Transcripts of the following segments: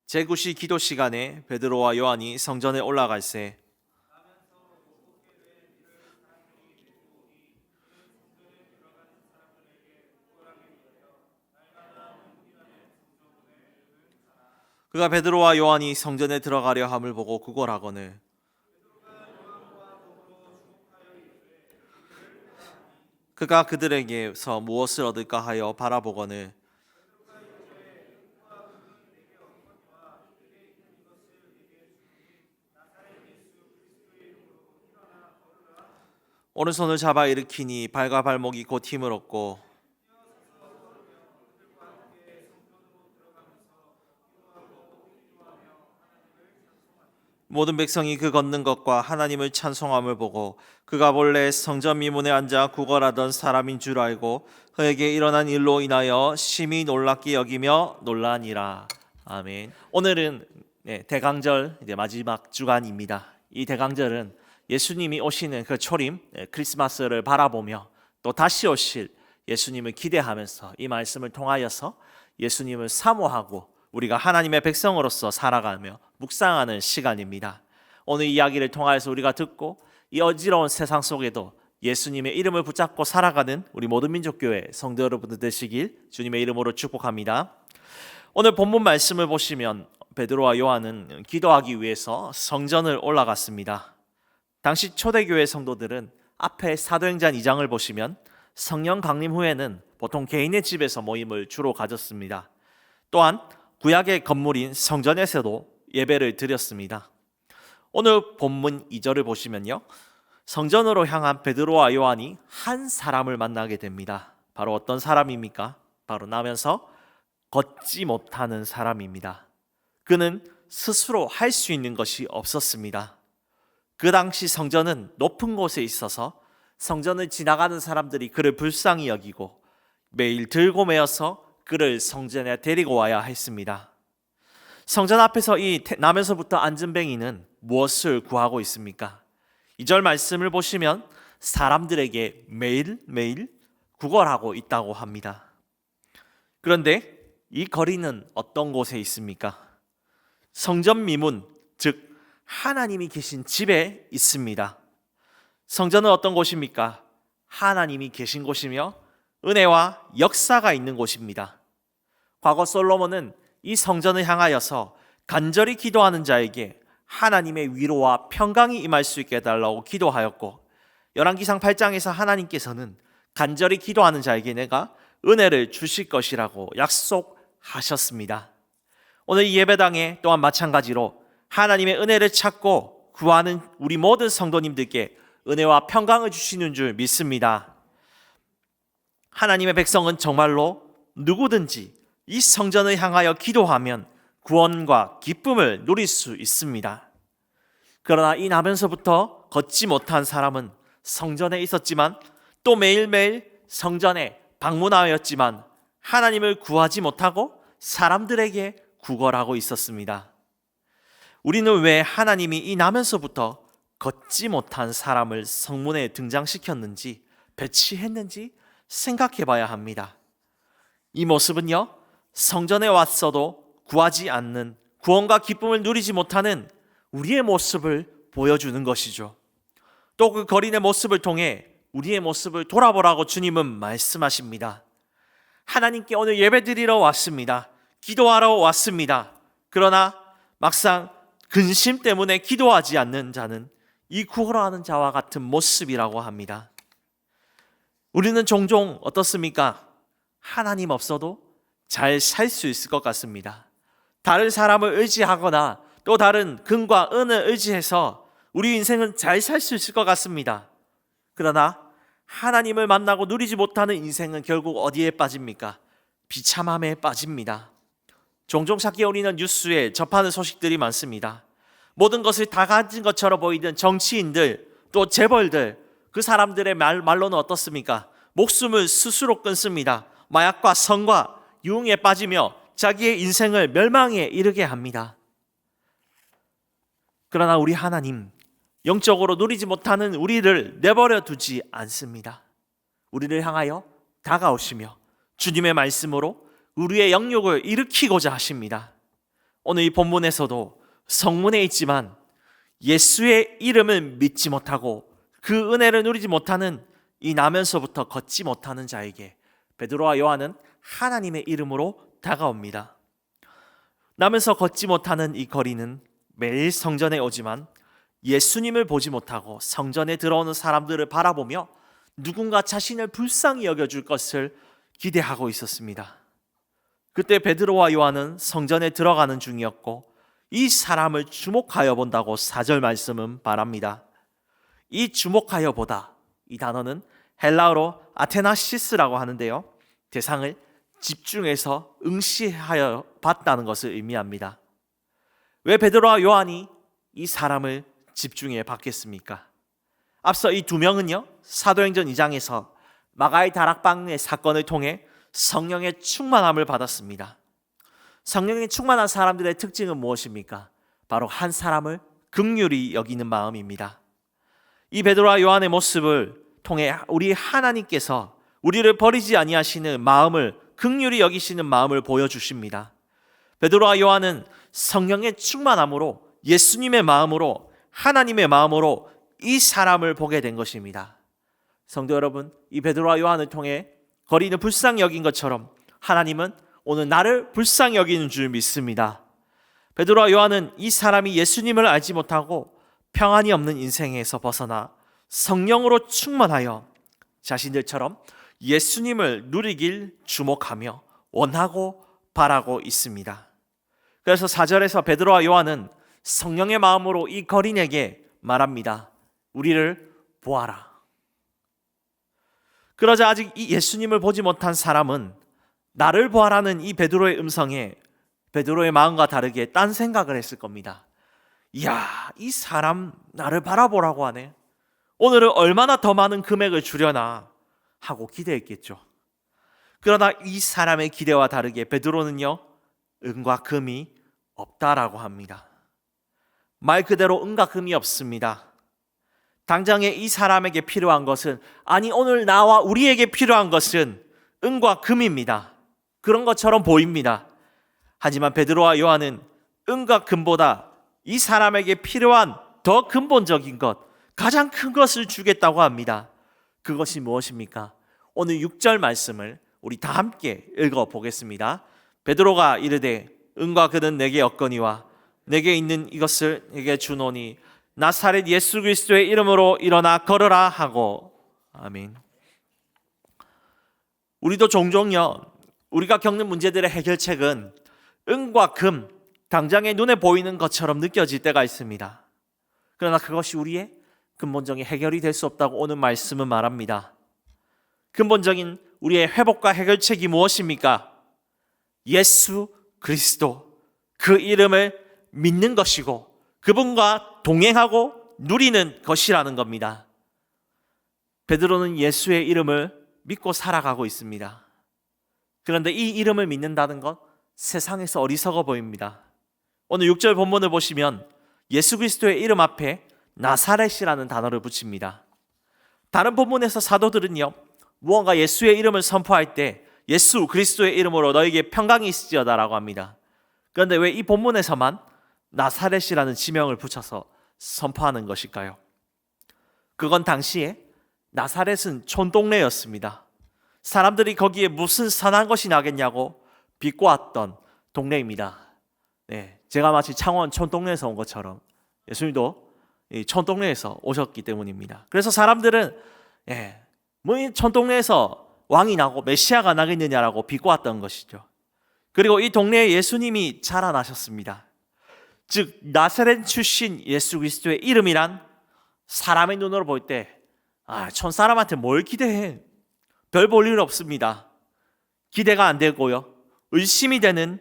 제9시 기도 시간에 베드로와 요한이 성전에 올라갈새 그가 베드로와 요한이 성전에 들어가려 함을 보고 구걸하거늘 그가 그들에게서 무엇을 얻을까 하여 바라보거늘 오른손을 잡아 일으키니 발과 발목이 곧 힘을 얻고 모든 백성이 그 걷는 것과 하나님을 찬송함을 보고 그가 본래 성전 미문에 앉아 구걸하던 사람인 줄 알고 그에게 일어난 일로 인하여 심히 놀랍게 여기며 놀라니라. 아멘. 오늘은 대강절 마지막 주간입니다. 이 대강절은 예수님이 오시는 그 초림 크리스마스를 바라보며 또 다시 오실 예수님을 기대하면서 이 말씀을 통하여서 예수님을 사모하고 우리가 하나님의 백성으로서 살아가며 묵상하는 시간입니다. 오늘 이야기를 통하여서 우리가 듣고 이 어지러운 세상 속에도 예수님의 이름을 붙잡고 살아가는 우리 모든 민족교회 성도 여러분들 되시길 주님의 이름으로 축복합니다. 오늘 본문 말씀을 보시면 베드로와 요한은 기도하기 위해서 성전을 올라갔습니다. 당시 초대교회 성도들은 앞에 사도행전 2장을 보시면 성령 강림 후에는 보통 개인의 집에서 모임을 주로 가졌습니다. 또한 구약의 건물인 성전에서도 예배를 드렸습니다. 오늘 본문 2절을 보시면요, 성전으로 향한 베드로와 요한이 한 사람을 만나게 됩니다. 바로 어떤 사람입니까? 바로 나면서 걷지 못하는 사람입니다. 그는 스스로 할 수 있는 것이 없었습니다. 그 당시 성전은 높은 곳에 있어서 성전을 지나가는 사람들이 그를 불쌍히 여기고 매일 들고 매어서 그를 성전에 데리고 와야 했습니다. 성전 앞에서 이 나면서부터 안전뱅이는 무엇을 구하고 있습니까? 2절 말씀을 보시면 사람들에게 매일매일 구걸하고 있다고 합니다. 그런데 이 거리는 어떤 곳에 있습니까? 성전 미문, 즉 하나님이 계신 집에 있습니다. 성전은 어떤 곳입니까? 하나님이 계신 곳이며 은혜와 역사가 있는 곳입니다. 과거 솔로몬은 이 성전을 향하여서 간절히 기도하는 자에게 하나님의 위로와 평강이 임할 수 있게 해달라고 기도하였고, 열왕기상 8장에서 하나님께서는 간절히 기도하는 자에게 내가 은혜를 주실 것이라고 약속하셨습니다. 오늘 이 예배당에 또한 마찬가지로 하나님의 은혜를 찾고 구하는 우리 모든 성도님들께 은혜와 평강을 주시는 줄 믿습니다. 하나님의 백성은 정말로 누구든지 이 성전을 향하여 기도하면 구원과 기쁨을 누릴 수 있습니다. 그러나 이 나면서부터 걷지 못한 사람은 성전에 있었지만 또 매일매일 성전에 방문하였지만 하나님을 구하지 못하고 사람들에게 구걸하고 있었습니다. 우리는 왜 하나님이 이 나면서부터 걷지 못한 사람을 성문에 등장시켰는지 배치했는지 생각해 봐야 합니다. 이 모습은요, 성전에 왔어도 구하지 않는, 구원과 기쁨을 누리지 못하는 우리의 모습을 보여주는 것이죠. 또 그 거린의 모습을 통해 우리의 모습을 돌아보라고 주님은 말씀하십니다. 하나님께 오늘 예배드리러 왔습니다. 기도하러 왔습니다. 그러나 막상 근심 때문에 기도하지 않는 자는 이 구걸하는 자와 같은 모습이라고 합니다. 우리는 종종 어떻습니까? 하나님 없어도 잘 살 수 있을 것 같습니다. 다른 사람을 의지하거나 또 다른 금과 은을 의지해서 우리 인생은 잘 살 수 있을 것 같습니다. 그러나 하나님을 만나고 누리지 못하는 인생은 결국 어디에 빠집니까? 비참함에 빠집니다. 종종 찾기 우리는 뉴스에 접하는 소식들이 많습니다. 모든 것을 다 가진 것처럼 보이는 정치인들, 또 재벌들, 그 사람들의 말로는 어떻습니까? 목숨을 스스로 끊습니다. 마약과 성과 유흥에 빠지며 자기의 인생을 멸망에 이르게 합니다. 그러나 우리 하나님, 영적으로 누리지 못하는 우리를 내버려 두지 않습니다. 우리를 향하여 다가오시며 주님의 말씀으로 우리의 영역을 일으키고자 하십니다. 오늘 이 본문에서도 성문에 있지만 예수의 이름을 믿지 못하고 그 은혜를 누리지 못하는 이 나면서부터 걷지 못하는 자에게 베드로와 요한은 하나님의 이름으로 다가옵니다. 나면서 걷지 못하는 이 거리는 매일 성전에 오지만 예수님을 보지 못하고 성전에 들어오는 사람들을 바라보며 누군가 자신을 불쌍히 여겨줄 것을 기대하고 있었습니다. 그때 베드로와 요한은 성전에 들어가는 중이었고 이 사람을 주목하여 본다고 4절 말씀은 말합니다. 이 주목하여 보다, 이 단어는 헬라어로 아테나시스라고 하는데요, 대상을 집중해서 응시하여 봤다는 것을 의미합니다. 왜 베드로와 요한이 이 사람을 집중해 봤겠습니까? 앞서 이 두 명은요, 사도행전 2장에서 마가의 다락방의 사건을 통해 성령의 충만함을 받았습니다. 성령의 충만한 사람들의 특징은 무엇입니까? 바로 한 사람을 긍휼히 여기는 마음입니다. 이 베드로와 요한의 모습을 통해 우리 하나님께서 우리를 버리지 아니하시는 마음을, 긍휼히 여기시는 마음을 보여주십니다. 베드로와 요한은 성령의 충만함으로, 예수님의 마음으로, 하나님의 마음으로 이 사람을 보게 된 것입니다. 성도 여러분, 이 베드로와 요한을 통해 거리는 불쌍히 여긴 것처럼 하나님은 오늘 나를 불쌍히 여기는 줄 믿습니다. 베드로와 요한은 이 사람이 예수님을 알지 못하고 평안이 없는 인생에서 벗어나 성령으로 충만하여 자신들처럼 예수님을 누리길 주목하며 원하고 바라고 있습니다. 그래서 4절에서 베드로와 요한은 성령의 마음으로 이 거린에게 말합니다. 우리를 보아라. 그러자 아직 이 예수님을 보지 못한 사람은 나를 보아라는 이 베드로의 음성에 베드로의 마음과 다르게 딴 생각을 했을 겁니다. 이야, 이 사람 나를 바라보라고 하네. 오늘은 얼마나 더 많은 금액을 주려나 하고 기대했겠죠. 그러나 이 사람의 기대와 다르게 베드로는요, 은과 금이 없다라고 합니다. 말 그대로 은과 금이 없습니다. 당장에 이 사람에게 필요한 것은, 아니 오늘 나와 우리에게 필요한 것은 은과 금입니다. 그런 것처럼 보입니다. 하지만 베드로와 요한은 은과 금보다 이 사람에게 필요한 더 근본적인 것, 가장 큰 것을 주겠다고 합니다. 그것이 무엇입니까? 오늘 6절 말씀을 우리 다 함께 읽어보겠습니다. 베드로가 이르되 은과 금은 내게 없거니와 내게 있는 이것을 내게 주노니 나사렛 예수 그리스도의 이름으로 일어나 걸으라 하고. 아멘. 우리도 종종요, 우리가 겪는 문제들의 해결책은 은과 금, 당장에 눈에 보이는 것처럼 느껴질 때가 있습니다. 그러나 그것이 우리의 근본적인 해결이 될 수 없다고 오늘 말씀은 말합니다. 근본적인 우리의 회복과 해결책이 무엇입니까? 예수 그리스도, 그 이름을 믿는 것이고 그분과 동행하고 누리는 것이라는 겁니다. 베드로는 예수의 이름을 믿고 살아가고 있습니다. 그런데 이 이름을 믿는다는 것, 세상에서 어리석어 보입니다. 오늘 6절 본문을 보시면 예수 그리스도의 이름 앞에 나사렛이라는 단어를 붙입니다. 다른 본문에서 사도들은요, 무언가 예수의 이름을 선포할 때 예수 그리스도의 이름으로 너에게 평강이 있을지어다라고 합니다. 그런데 왜 이 본문에서만 나사렛이라는 지명을 붙여서 선포하는 것일까요? 그건 당시에 나사렛은 촌동네였습니다. 사람들이 거기에 무슨 선한 것이 나겠냐고 비꼬았던 동네입니다. 네, 제가 마치 창원 촌동네에서 온 것처럼 예수님도 이 촌동네에서 오셨기 때문입니다. 그래서 사람들은 뭐 이 촌동네에서 왕이 나고 메시아가 나겠느냐라고 비꼬았던 것이죠. 그리고 이 동네에 예수님이 자라나셨습니다. 즉 나사렛 출신 예수 그리스도의 이름이란 사람의 눈으로 볼 때 촌사람한테 뭘 기대해? 별 볼 일 없습니다. 기대가 안 되고요, 의심이 되는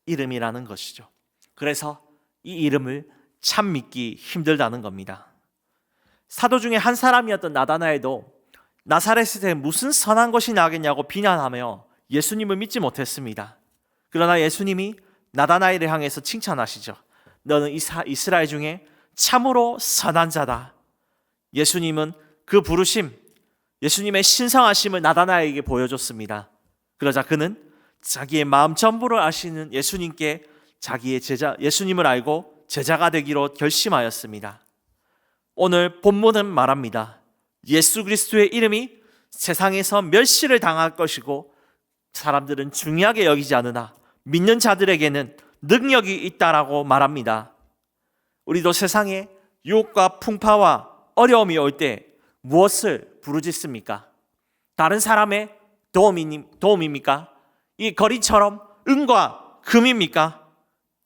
이름이라는 것이죠. 그래서 이 이름을 참 믿기 힘들다는 겁니다. 사도 중에 한 사람이었던 나다나엘도 나사렛에 무슨 선한 것이 나겠냐고 비난하며 예수님을 믿지 못했습니다. 그러나 예수님이 나다나엘을 향해서 칭찬하시죠. 너는 이스라엘 중에 참으로 선한 자다. 예수님은 그 부르심, 예수님의 신성하심을 나다나엘에게 보여줬습니다. 그러자 그는 자기의 마음 전부를 아시는 예수님께 자기의 제자 예수님을 알고 제자가 되기로 결심하였습니다. 오늘 본문은 말합니다. 예수 그리스도의 이름이 세상에서 멸시를 당할 것이고 사람들은 중요하게 여기지 않으나 믿는 자들에게는 능력이 있다라고 말합니다. 우리도 세상에 유혹과 풍파와 어려움이 올 때 무엇을 부르짖습니까? 다른 사람의 도움입니까? 이 거리처럼 은과 금입니까?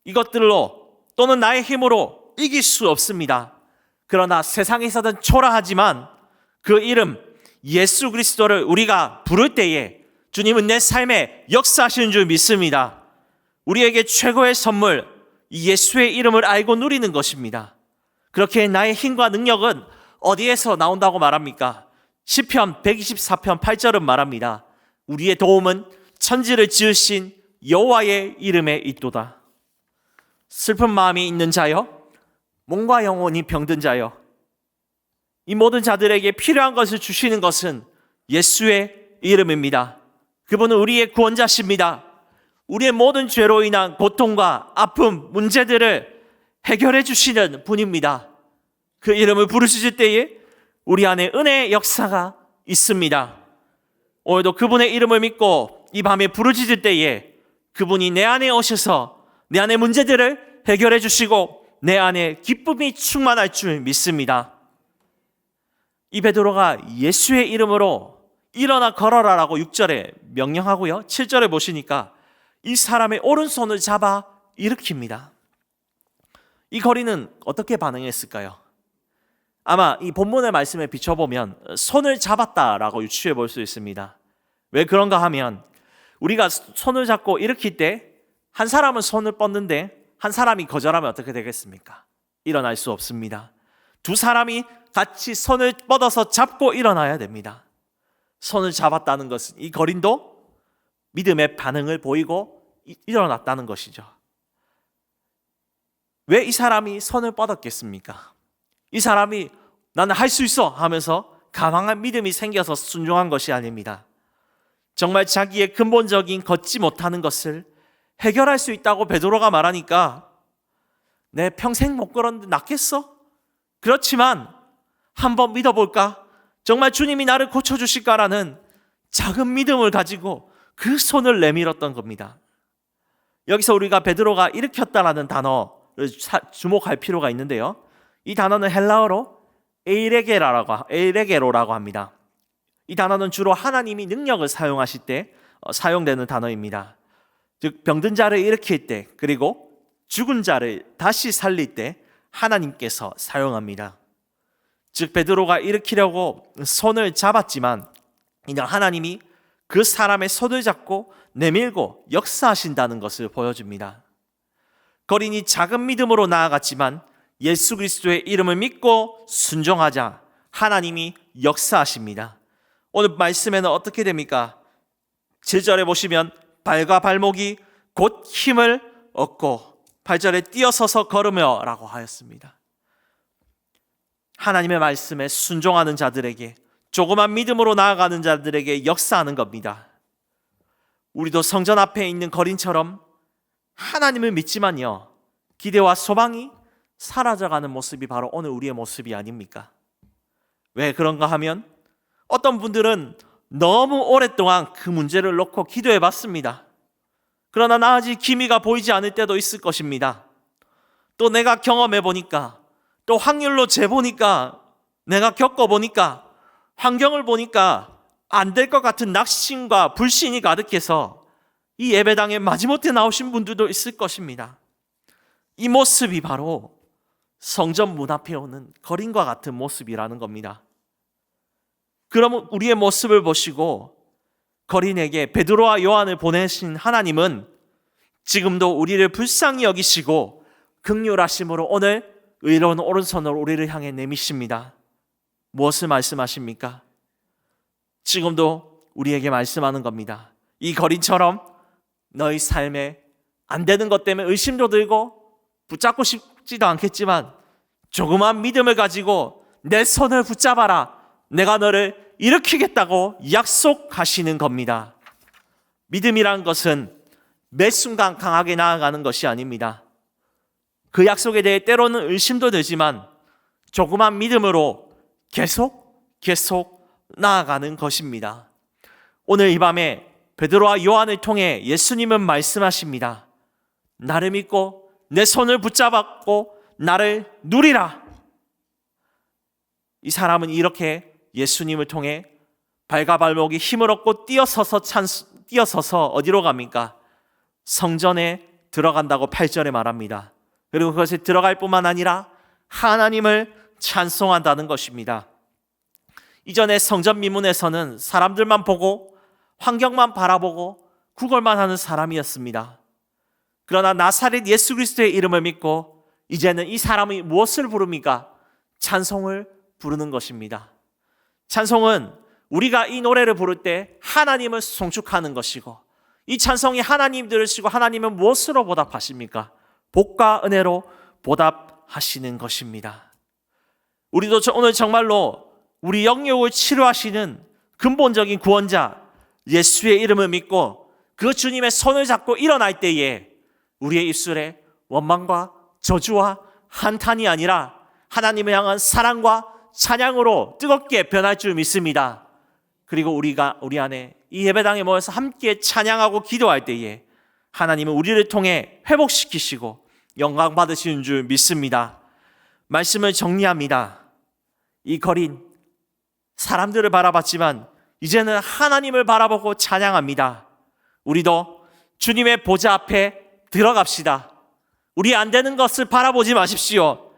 이것들로 또는 나의 힘으로 이길 수 없습니다. 그러나 세상에서는 초라하지만 그 이름 예수 그리스도를 우리가 부를 때에 주님은 내 삶에 역사하시는 줄 믿습니다. 우리에게 최고의 선물, 이 예수의 이름을 알고 누리는 것입니다. 그렇게 나의 힘과 능력은 어디에서 나온다고 말합니까? 시편 124편 8절은 말합니다. 우리의 도움은 천지를 지으신 여호와의 이름에 있도다. 슬픈 마음이 있는 자여, 몸과 영혼이 병든 자여, 이 모든 자들에게 필요한 것을 주시는 것은 예수의 이름입니다. 그분은 우리의 구원자십니다. 우리의 모든 죄로 인한 고통과 아픔, 문제들을 해결해 주시는 분입니다. 그 이름을 부르실 때에 우리 안에 은혜의 역사가 있습니다. 오늘도 그분의 이름을 믿고 이 밤에 부르짖을 때에 그분이 내 안에 오셔서 내 안의 문제들을 해결해 주시고 내 안에 기쁨이 충만할 줄 믿습니다. 이 베드로가 예수의 이름으로 일어나 걸어라라고 6절에 명령하고요. 7절에 보시니까 이 사람의 오른손을 잡아 일으킵니다. 이 거리는 어떻게 반응했을까요? 아마 이 본문의 말씀에 비춰보면 손을 잡았다라고 유추해 볼 수 있습니다. 왜 그런가 하면 우리가 손을 잡고 일으킬 때 한 사람은 손을 뻗는데 한 사람이 거절하면 어떻게 되겠습니까? 일어날 수 없습니다. 두 사람이 같이 손을 뻗어서 잡고 일어나야 됩니다. 손을 잡았다는 것은 이 거린도 믿음의 반응을 보이고 일어났다는 것이죠. 왜 이 사람이 손을 뻗었겠습니까? 이 사람이 나는 할 수 있어 하면서 강한 믿음이 생겨서 순종한 것이 아닙니다. 정말 자기의 근본적인 걷지 못하는 것을 해결할 수 있다고 베드로가 말하니까 내 평생 못 걸었는데 낫겠어? 그렇지만 한번 믿어볼까? 정말 주님이 나를 고쳐주실까라는 작은 믿음을 가지고 그 손을 내밀었던 겁니다. 여기서 우리가 베드로가 일으켰다라는 단어를 주목할 필요가 있는데요. 이 단어는 헬라어로 에이레게로라고 합니다. 이 단어는 주로 하나님이 능력을 사용하실 때 사용되는 단어입니다. 즉 병든 자를 일으킬 때 그리고 죽은 자를 다시 살릴 때 하나님께서 사용합니다. 즉 베드로가 일으키려고 손을 잡았지만 이제 하나님이 그 사람의 손을 잡고 내밀고 역사하신다는 것을 보여줍니다. 거린이 작은 믿음으로 나아갔지만 예수 그리스도의 이름을 믿고 순종하자 하나님이 역사하십니다. 오늘 말씀에는 어떻게 됩니까? 7절에 보시면 발과 발목이 곧 힘을 얻고 8절에 뛰어서서 걸으며 라고 하였습니다. 하나님의 말씀에 순종하는 자들에게 조그만 믿음으로 나아가는 자들에게 역사하는 겁니다. 우리도 성전 앞에 있는 거린처럼 하나님을 믿지만요 기대와 소망이 사라져가는 모습이 바로 오늘 우리의 모습이 아닙니까? 왜 그런가 하면 어떤 분들은 너무 오랫동안 그 문제를 놓고 기도해 봤습니다. 그러나 나 아직 기미가 보이지 않을 때도 있을 것입니다. 또 내가 경험해 보니까 또 확률로 재보니까 내가 겪어보니까 환경을 보니까 안 될 것 같은 낙심과 불신이 가득해서 이 예배당에 마지못해 나오신 분들도 있을 것입니다. 이 모습이 바로 성전 문 앞에 오는 거린과 같은 모습이라는 겁니다. 그럼 우리의 모습을 보시고 거린에게 베드로와 요한을 보내신 하나님은 지금도 우리를 불쌍히 여기시고 긍휼하심으로 오늘 의로운 오른손으로 우리를 향해 내미십니다. 무엇을 말씀하십니까? 지금도 우리에게 말씀하는 겁니다. 이 거린처럼 너희 삶에 안 되는 것 때문에 의심도 들고 붙잡고 싶지도 않겠지만 조그만 믿음을 가지고 내 손을 붙잡아라. 내가 너를 일으키겠다고 약속하시는 겁니다. 믿음이란 것은 매 순간 강하게 나아가는 것이 아닙니다. 그 약속에 대해 때로는 의심도 되지만 조그만 믿음으로 계속 나아가는 것입니다. 오늘 이 밤에 베드로와 요한을 통해 예수님은 말씀하십니다. 나를 믿고 내 손을 붙잡았고 나를 누리라. 이 사람은 이렇게 예수님을 통해 발과 발목이 힘을 얻고 뛰어서서 어디로 갑니까? 성전에 들어간다고 8절에 말합니다. 그리고 그것에 들어갈 뿐만 아니라 하나님을 찬송한다는 것입니다. 이전에 성전 미문에서는 사람들만 보고 환경만 바라보고 구걸만 하는 사람이었습니다. 그러나 나사렛 예수 그리스도의 이름을 믿고 이제는 이 사람이 무엇을 부릅니까? 찬송을 부르는 것입니다. 찬송은 우리가 이 노래를 부를 때 하나님을 송축하는 것이고, 이 찬송이 하나님 들으시고 하나님은 무엇으로 보답하십니까? 복과 은혜로 보답하시는 것입니다. 우리도 오늘 정말로 우리 영역을 치료하시는 근본적인 구원자 예수의 이름을 믿고 그 주님의 손을 잡고 일어날 때에 우리의 입술에 원망과 저주와 한탄이 아니라 하나님을 향한 사랑과 찬양으로 뜨겁게 변할 줄 믿습니다. 그리고 우리 안에 이 예배당에 모여서 함께 찬양하고 기도할 때에 하나님은 우리를 통해 회복시키시고 영광 받으시는 줄 믿습니다. 말씀을 정리합니다. 이 거린 사람들을 바라봤지만 이제는 하나님을 바라보고 찬양합니다. 우리도 주님의 보좌 앞에 들어갑시다. 우리 안 되는 것을 바라보지 마십시오.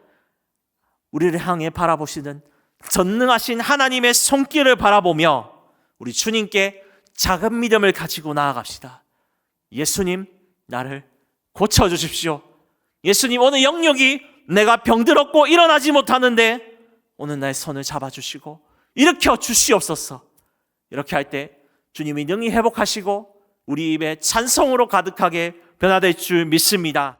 우리를 향해 바라보시는 전능하신 하나님의 손길을 바라보며 우리 주님께 작은 믿음을 가지고 나아갑시다. 예수님, 나를 고쳐주십시오. 예수님, 오늘 영역이 내가 병들었고 일어나지 못하는데 오늘 나의 손을 잡아주시고 일으켜 주시옵소서. 이렇게 할 때 주님이 능히 회복하시고 우리 입에 찬송으로 가득하게 변화될 줄 믿습니다.